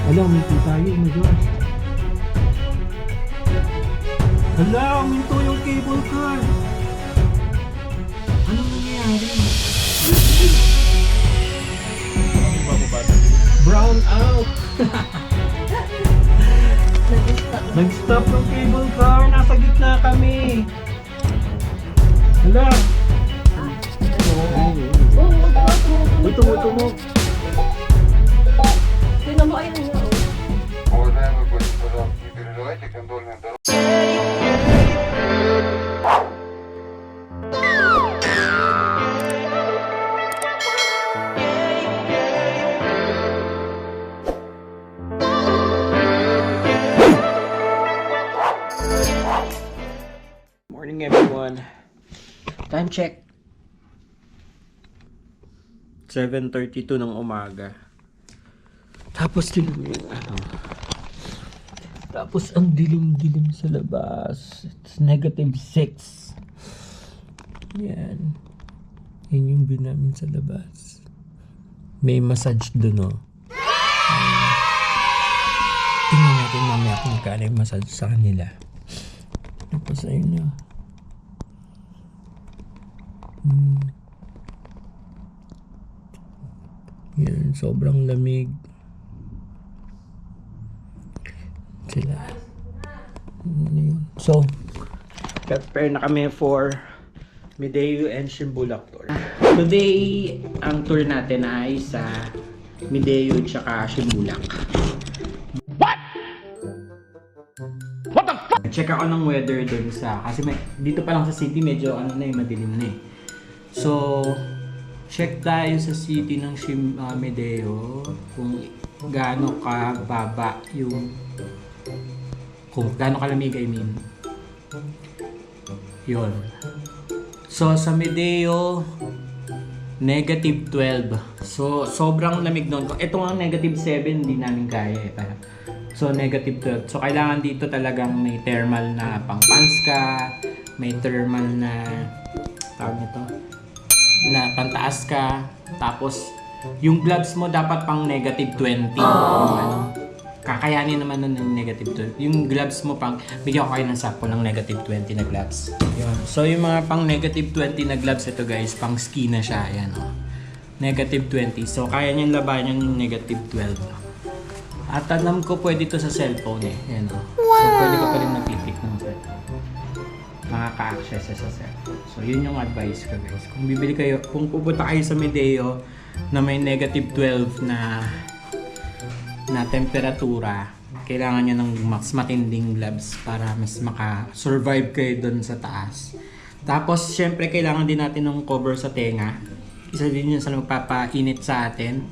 Hala, uminto tayo. Oh my gosh. Hala, uminto yung cable car. Anong nangyayari? Brown out. Nag-stop yung cable car. Nasa gitna kami. Hala. Tumo. Pinamain niya. Уважаемый гость, пожалуйста, не переживайте, кондольная дорога. Morning everyone. Time check. 7:32 ng umaga. Tapos Tapos ang dilim-dilim sa labas. It's -6. Yan. Yan yung view namin sa labas. May massage doon, oh. Tingnan natin mamaya kung magkano yung massage sa kanila. Tapos ayun na. Yan, sobrang lamig. Sila. So, prepare na kami for Mideo and Shimbulak tour. Today, ang tour natin ay sa Mideo tsaka Shimbulak. What the fuck? Check ako ng weather dun sa, kasi dito pa lang sa city medyo madilim na eh. So, check tayo sa city ng Mideo kung gaano kababa yung, kung gaano kalamig, I mean. Yun. So, sa Mideo, -12. So, sobrang lamig nun. Ito nga -7, hindi namin kaya eh. So, -12. So, kailangan dito talagang may thermal na pang-pants ka, may thermal na, tawag nito, na pantaas ka, tapos yung gloves mo dapat pang -20. Kakayanin naman nun ng -12. Yung gloves mo pang, bigyan ko kayo ng sakto ng -20 na gloves. Yun. So yung mga pang -20 na gloves, ito guys, pang ski na siya. Ayan o. -20. So kaya niyang labanan yung -12. At alam ko pwede ito sa cellphone eh. Ayan o. So pwede ka pa rin mag-click ng cellphone. Makaka-access sa cellphone. So yun yung advice ko guys. Kung bibili kayo, kung pupunta kayo sa Mideo na may -12 na temperatura, kailangan nyo ng mas matinding gloves para mas maka-survive kayo dun sa taas. Tapos syempre kailangan din natin ng cover sa tenga. Isa din yun sa magpapainit sa atin.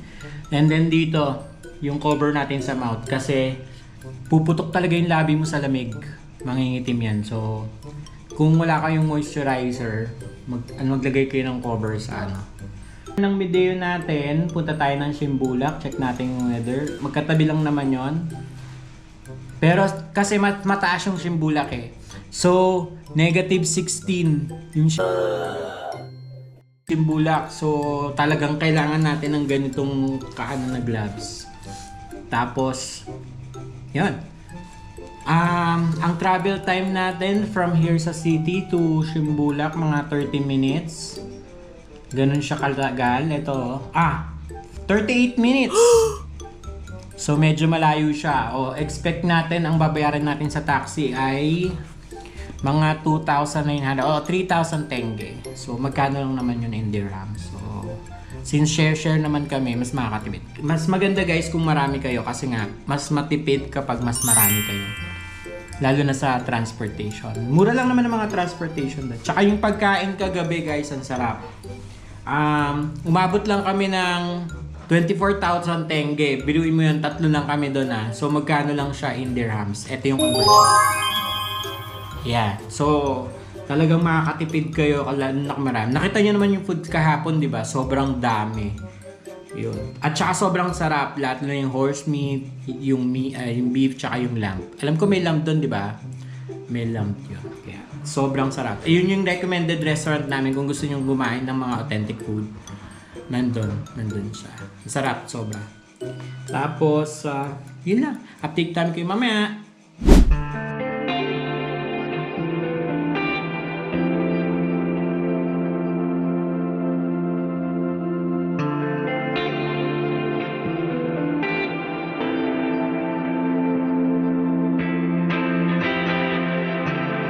And then dito, yung cover natin sa mouth kasi puputok talaga yung labi mo sa lamig. Mangingitim yan. So kung wala kayong moisturizer, maglagay kayo ng cover sa ng Mideo natin, punta tayo ng Shimbulak, check natin yung weather. Magkatabi lang naman yon. Pero kasi mataas yung Shimbulak eh. So, -16 yung Shimbulak. So, talagang kailangan natin ng ganitong na gloves. Tapos, yun. Ang travel time natin from here sa city to Shimbulak, mga 30 minutes. Ganun siya katagal. Ito, 38 minutes! So, medyo malayo siya. O, expect natin, ang babayaran natin sa taxi ay mga 2,900 o 3,000 tenge. So, magkano lang naman yun in dirham. So, since share naman kami, mas makakatipid. Mas maganda guys kung marami kayo kasi nga, mas matipid kapag mas marami kayo. Lalo na sa transportation. Mura lang naman ang mga transportation. Tsaka yung pagkain kagabi guys, ang sarap. Umabot lang kami ng 24,000 tenge. Biluin mo yun, 3 lang kami doon So magkano lang siya in dirhams. Ito yung conversion. Yeah. So talagang makakatipid kayo lalo na marami. Nakita niyo naman yung food kahapon, di ba? Sobrang dami. Yun. At saka sobrang sarap. Lahat na yung horse meat, yung beef, tsaka yung lamb. Alam ko may lamb doon, di ba? May lamb yun. Yeah. Sobrang sarap. Yun yung recommended restaurant namin kung gusto nyo kumain ng mga authentic food. Nandun siya. Sarap, sobra. Tapos, yun lang. Update time kayo mamaya.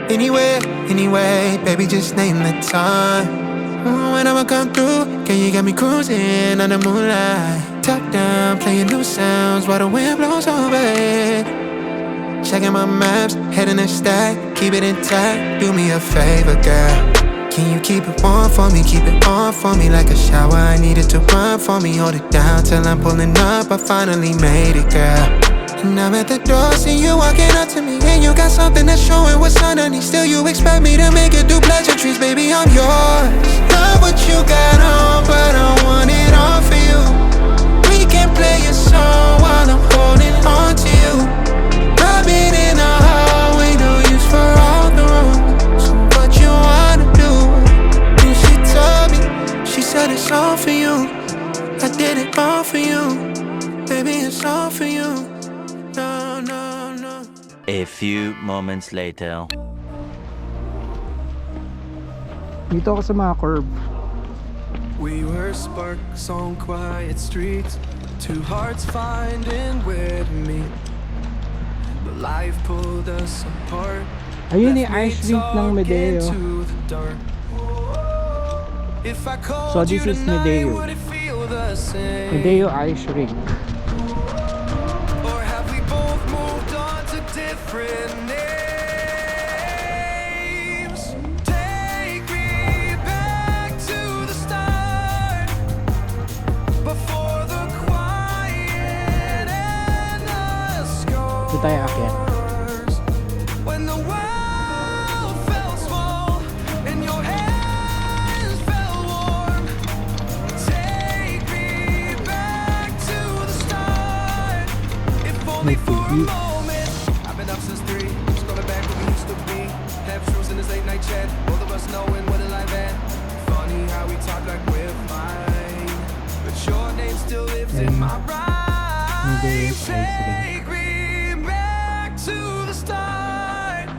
Anywhere, anyway, baby, just name the time. When I'ma come through, can you get me cruising under moonlight? Top down, playing new sounds while the wind blows over it. Checking my maps, heading a stack, keep it intact. Do me a favor, girl. Can you keep it warm for me, keep it on for me like a shower? I need it to run for me, hold it down till I'm pulling up. I finally made it, girl. And I'm at the door, see you walking up to me, and you got something that's showing what's underneath. Still, you expect me to make it do pleasantries, baby, I'm yours. Love what you got on, but I want it all for you. We can play a song while I'm holding on to you. Rubbing in the hallway, no use for all the rooms. So what you wanna do? And she told me, she said it's all for you. I did it all for you, baby, it's all for you. No, no, no. A few moments later. Dito ako sa mga curb. We were sparks on quiet streets, two hearts finding where to meet. But life pulled us apart. Ayun left yung ice me rink ng Medeo. talking to the dark. If I called So this you is tonight, Medeo. would it feel the same? Medeo Ice Rink. Or have we both moved on to different names? Take me back to the start, before the quiet and the scars. Dito tayo aakyat. When the world felt small and your hands felt warm. Take me back to the start, if only for a moment. I've been up since 3, scrolling back when we used to be. Have truths in this late night chat, both of us knowing what a life at. Funny how we talk like we're fine, but your name still lives in my Medeo rhyme. Ice Rink. Take me back to the start,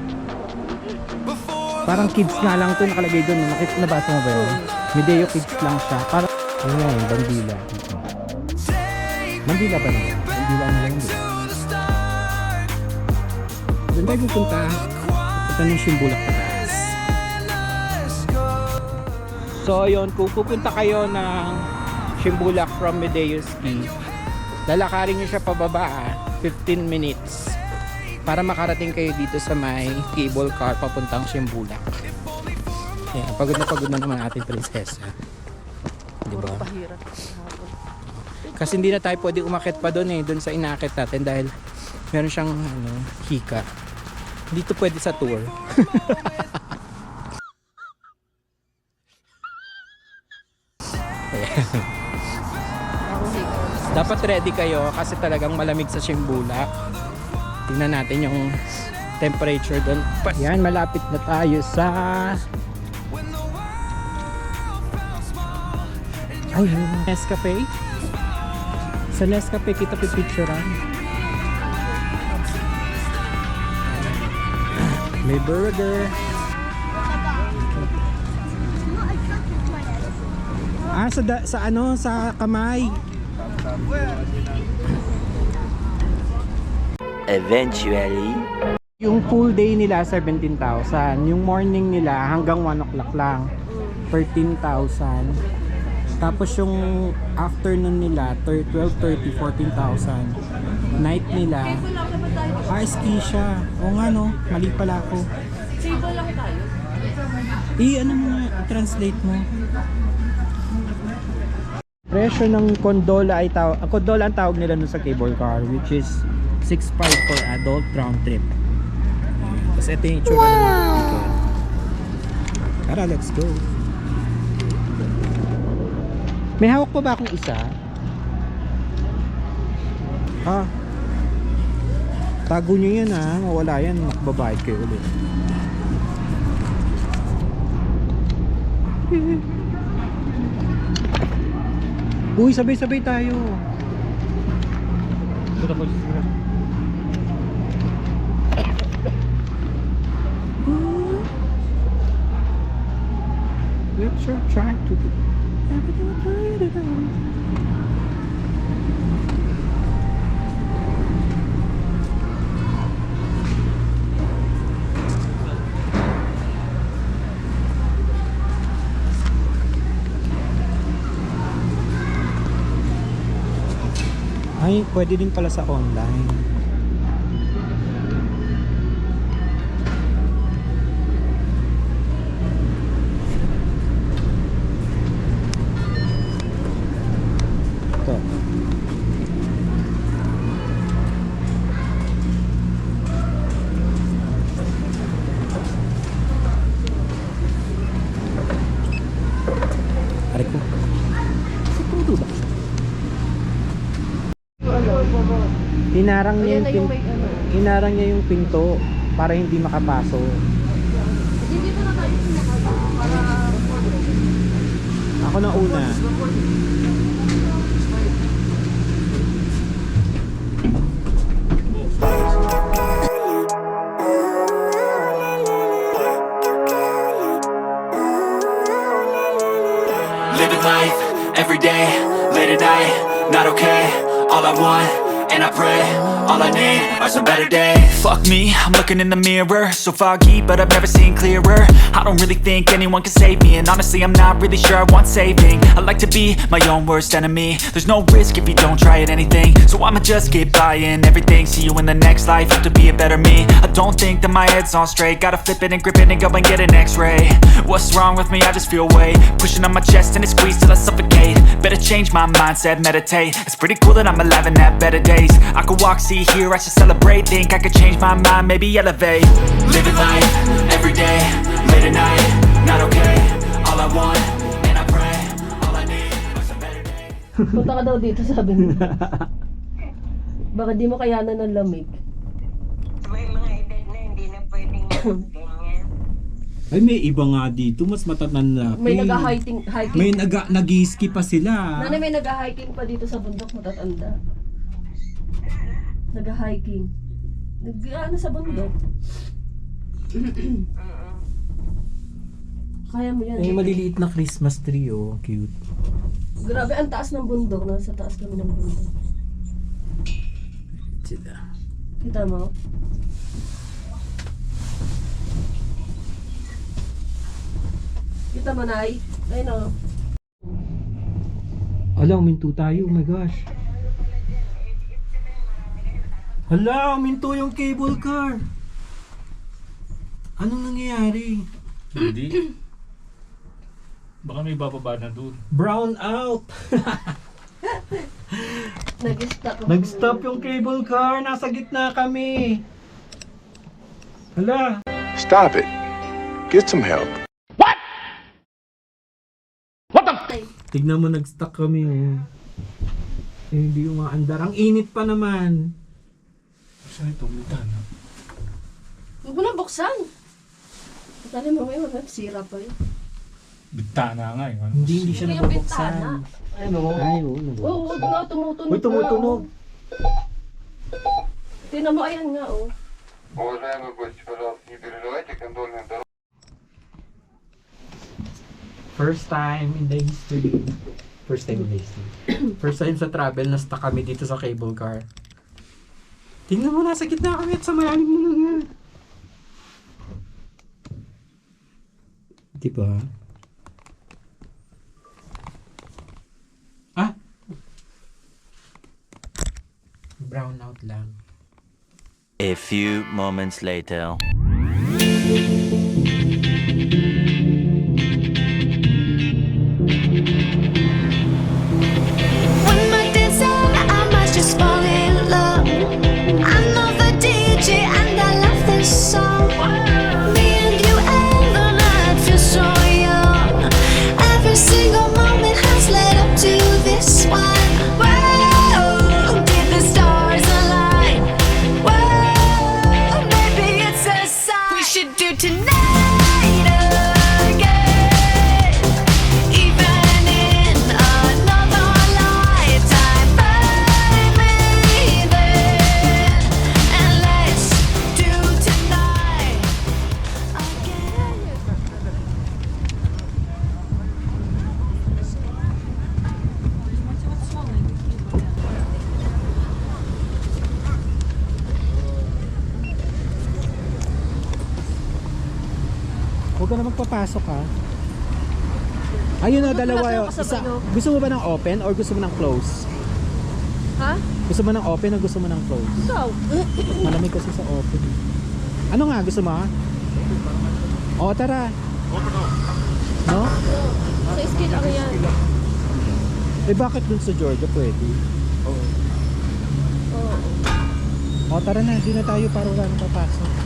before Parang kids nga lang ito nakalagay doon. Nabasa mo ba yun? Medeo Kids lang siya. Parang, yun nga yun, Bandila. Bandila ba naman? Bandila na lang yun. Doon tayo pupunta. Punta ng Shimbulak pataas. So yun, kung pupunta kayo ng Shimbulak from Medeo Ski, lalakarin nyo siya pababa 15 minutes para makarating kayo dito sa may cable car papuntang Shimbulak. Ayan, pagod na naman ating prinsesa. Diba? Kasi hindi na tayo pwede umakit pa doon doon sa inakit natin dahil meron siyang hika. Dito pwede sa tour. Ayan. Dapat ready kayo kasi talagang malamig sa Shimbulak. Tingnan natin yung temperature doon. Yan, malapit na tayo sa Nescafe. Sa Nescafe kita pipicturean. May burger. Sa kamay. Eventually. Yung full day nila 17,000, yung morning nila hanggang 1 o'clock lang 13,000. Tapos yung afternoon nila 12:30 14,000. Night nila ski siya. O nga no, mali pala ako. Table lang tayo. Ano mo nga, translate mo. Presyo ng gondola ay gondola ang tawag nila dun sa cable car, which is 6,500 for adult round trip. Tapos ito yung itsura ng ticket. Tara, let's go. May hawak pa ba akong isa? Tago nyo yan mawala yan, makbabayad kayo ulit. Uy, sabay-sabay tayo. Let's try to do Ay, pwede din pala sa online. Ito. Aray ko. Siguro ba? Hinarang niya yung, hinarang niya yung pinto para hindi makapasok. Dito na tayo para Ako na una. Living life, every day, late at night, not okay. All I want, and I pray, all I need are some better days. Fuck me, I'm looking in the mirror, so foggy, but I've never seen clearer. I don't really think anyone can save me, and honestly I'm not really sure I want saving. I like to be my own worst enemy. There's no risk if you don't try at anything, so I'ma just keep buying everything. See you in the next life, have to be a better me. I don't think that my head's on straight, gotta flip it and grip it and go and get an x-ray. What's wrong with me? I just feel weight pushing on my chest and it squeezes till I suffocate. Better change my mindset, meditate. It's pretty cool that I'm alive and have better days. I could walk, see, hear, I should celebrate. Think I could change my mind, maybe elevate. Living life, every day, late at night, not okay. All I want, and I pray, all I need are some better days. punta ka daw dito, sabi mo. Baka di mo kayanan ng lamig. May mga edad na hindi na pwedeng ganyan. Ay, may iba nga dito, mas matatanda. May nag-hiking. May nag-ski pa sila. Nanay, may nag-hiking pa dito sa bundok, matatanda. Nag-hiking. Nag-ano sa bundok. Kaya mo yan. May maliliit na Christmas tree, oh. Cute. Grabe, ang taas ng bundok. Nasa taas kami ng bundok. Sila. Kita mo? Kita mo, Nay? Ayun o. Hala, uminto tayo. Oh my gosh. Hala, uminto yung cable car. Anong nangyayari? Hindi. Baka may bababa na dun. Brown out. Nag-stop. Nag-stop yung cable car. Nasa gitna kami. Hala. Stop it. Get some help. Tignan mo, nag-stuck kami. Oh. Eh, hindi umaandar. Ang init pa naman. Saan ito? Mitana. Huwag mo na buksan. Tali mo ngayon, sira pa yun. Bitana nga eh. Ano? Hindi siya Hindi yung nabubuksan. bintana. Ay, oo, nabubuksan. Oo, na, tumutunog. Uy, tumutunog. Tingnan mo, ayan nga, oh. Уважаемые гости, пожалуйста, не переживайте, кондольная дорога. First time in the history. First time in the history. First time sa travel, na-stuck kami dito sa cable car. Tingnan mo, nasa gitna kami at sa mayanig mo na nga. Diba? Ah! Brown out lang. A few moments later. When my days are, I must just fall in love. I know the DJ and I love this song. Me and you and the night feel so young. Every single moment has led up to this one. Whoa, did the stars align? Whoa, maybe it's a sign we should do tonight. Huwag ka na magpapasok ha. Ayun na, dalawa yun. Isa, gusto mo ba ng open or gusto mo ng close? Ha? Gusto mo ng open o gusto mo ng close? Ikaw. Malamig kasi sa open. Ano nga gusto mo ha? O tara. No? Sa skill ako yan. Eh bakit dun sa Georgia pwede? Oo. O tara na, hindi na tayo para wala nang papasok.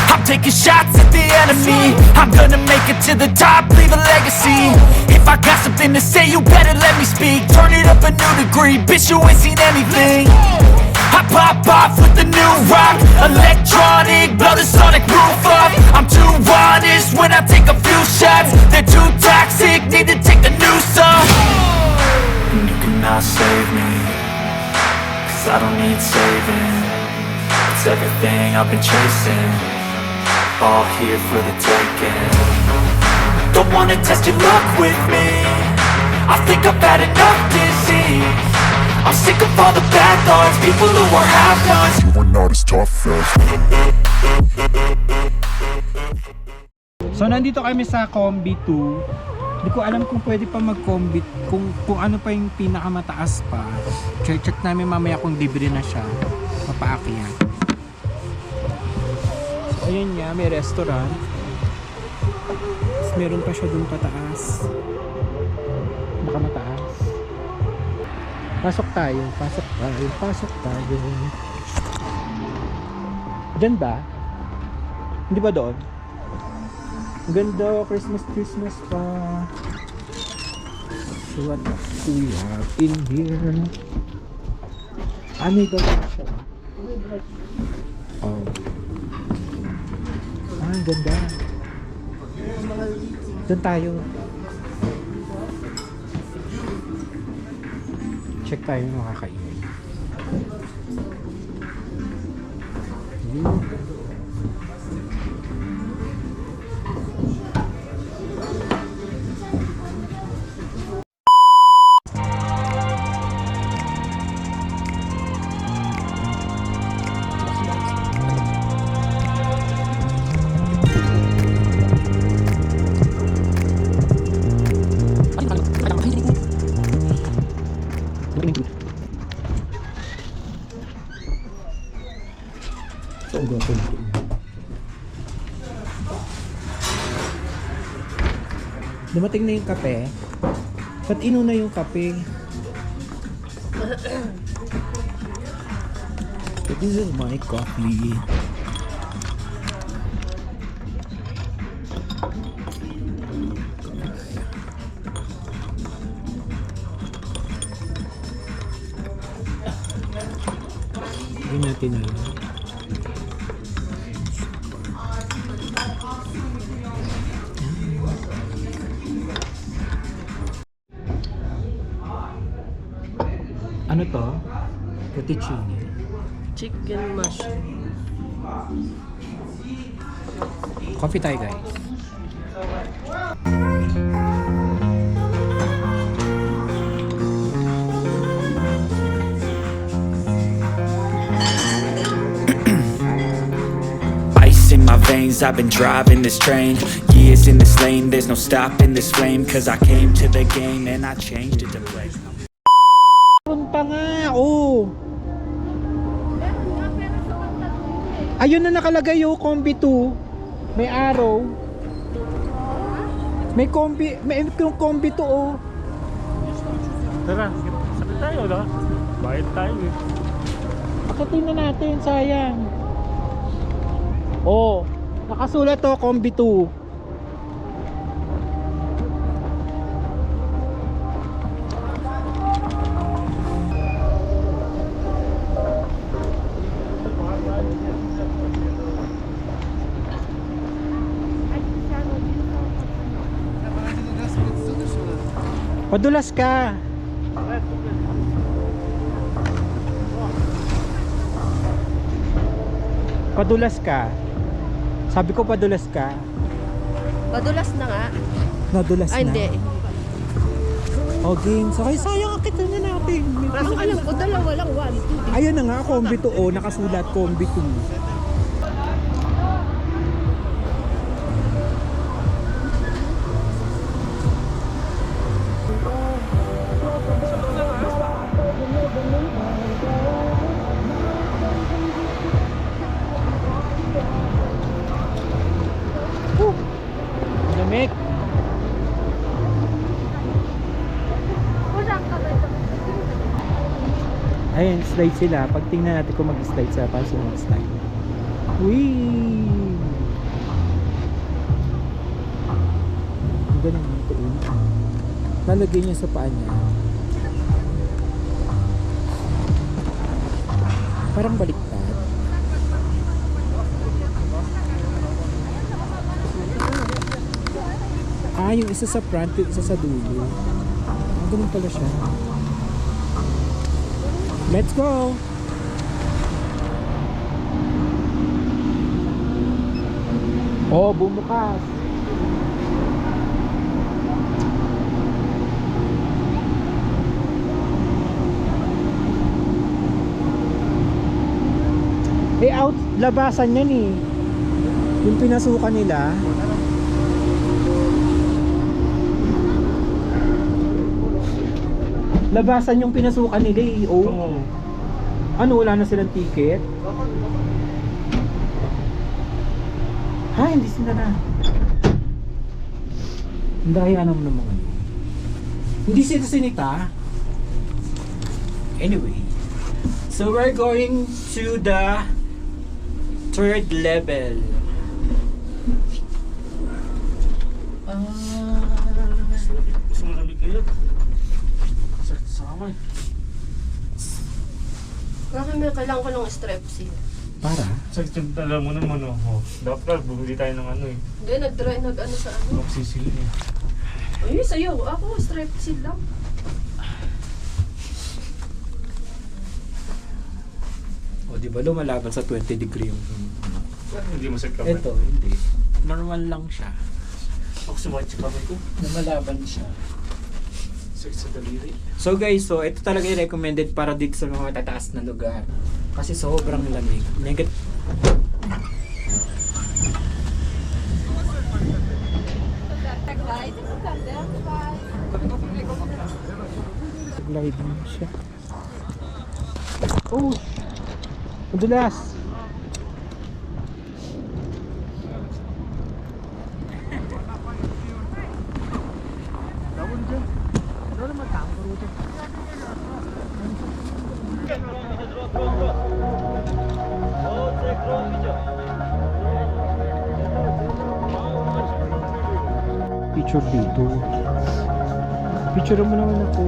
I'm taking shots at the enemy. I'm gonna make it to the top, leave a legacy. If I got something to say, you better let me speak. Turn it up a new degree, bitch, you ain't seen anything. I pop off with the new rock, electronic, blow the sonic roof up. I'm too honest when I take a few shots. They're too toxic, need to take the noose off. And you cannot save me, 'cause I don't need saving. It's everything I've been chasing, all here for the taking. Don't wanna test your luck with me, I think I've had enough disease. I'm sick of all the bad thoughts, people who are half-nots. You are not as tough as. So nandito kami sa Combi 2. Hindi ko alam kung pwede pa mag-combi, kung ano pa yung pinakamataas pa. Check namin mamaya kung libre na siya. Mapaakyat. So ayun nga, may restaurant. Tapos meron pa siya dun pataas. Nakamataas. Pasok tayo. Diyan ba? Hindi ba doon? Ang ganda, Christmas pa. So what do we have in here? May ganda siya. Oh. Ang ganda. Doon tayo. Check tayo yung makakainin. Dumating na yung kape. Ba't inuna yung kape? So this is my coffee. Hindi natin alam. Ano to? Fettuccine. Chicken mash. Coffee tayo guys. Ice in my veins, I've been driving this train. Years in this lane, there's no stopping this flame. 'Cause I came to the game and I changed it to play. Meron pa nga, oh. Ayun na nakalagay yung Combi 2. May arrow. May Combi 2, oh. Tara, sakit tayo, no? Bayad tayo eh. Akitin na natin, sayang. Oh, nakasulat to, Combi 2. Padulas ka. Padulas ka. Sabi ko padulas ka. Madulas na nga. Nadulas Ay, na. hindi. O game. So kaya sayang kita na natin. Ang alam ko, dalawa lang. 1, 2. Ayun na nga, combi 2. O, nakasulat combi 2. Lamig. Ayun, slide sila. Pag tingnan natin kung mag-slide sila, paano sila mag-slide. Whee! Ang galing nito. Lalagay niya sa paa niya. Parang baliktad. Yung isa sa front, yung isa sa dulo. Ang ganun pala siya. Let's go! Oh, bumukas! Out, labasan yan eh. Yung pinasukan nila. Labasan yung pinasukan nila eh. Oh. Ano, wala na silang ticket? Ha, hindi sila na. Ang daya naman ng mga yun. Hindi sila sinita. Anyway. So we're going to the 3rd level. Gusto mo lamig ngayon? Sakit sa kamay. Kailangan ko ng strepsil. Para? Sakit yung alam mo naman oh. Dapat bumili tayo ng ano eh. Hindi, nag-ano sa ano. Oxysil eh. Ay, sa'yo. Ako, strepsil lang. O, di ba lumalaban sa 20 degree yung... Hindi mo sakit kamay. Ito, hindi. Normal lang siya. Ako sumakit sa kamay ko. Lumalaban siya. Sakit sa daliri. So guys, so ito talaga yung recommended para dito sa mga matataas na lugar. Kasi sobrang lamig. Glide mo siya. Oh! Madulas! Picture dito. Picture mo naman ako.